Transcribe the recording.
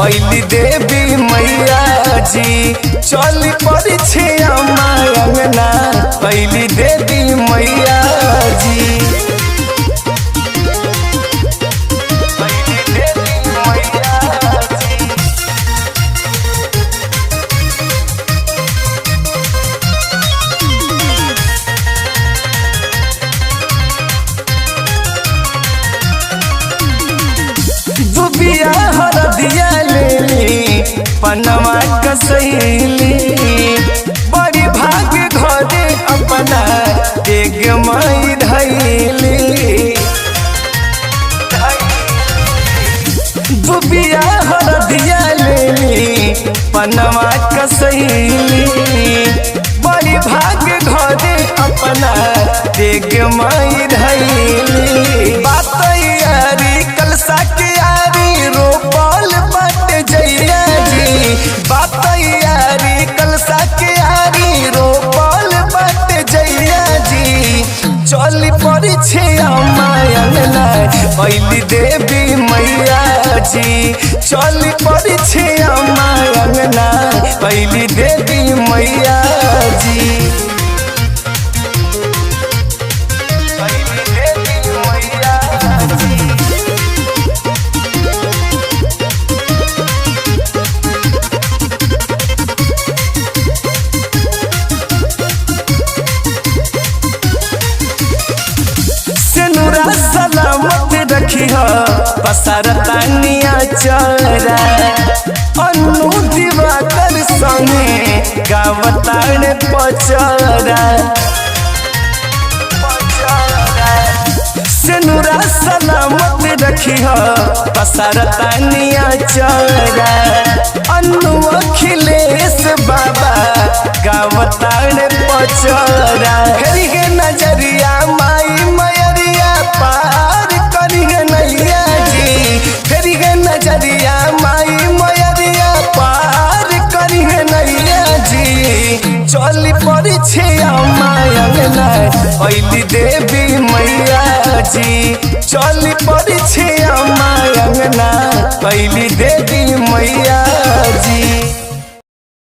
अली देवी मैया जी चल पड़ी छे अंगना अली देवी मैया जी। दुबिया हरदिया लेली पनवा कसैली बड़ी भाग घरे अपना देग माई धैली। दुबिया हरदिया लेली पनवा कसैली बड़ी भाग घरे अपना देग माई धैली। बात यारी कलसा के रोपल बट जैया जी बात यारी कलसा के यारी रोपल बट जैया जी चल पड़ी छे अंगना अली देवी मैया जी चल पड़ी छे अंगना अली देवी मैया जी। सलामत रखी हो पसरतानिया चरा अनु दिवाकर संगे गावतान पचरा सेनुरा सलामत रखी हो पसरतानिया चरा अनु अखिलेश बाबा गावतान पचरा फेरी के नजरिया माई मयरिया पार करिए नैया जी फेरी के नजरिया माई मयरिया पार करिए नैया जी चल पड़ी छे अंगना अली देवी मैया जी चल पड़ी छे अंगना अली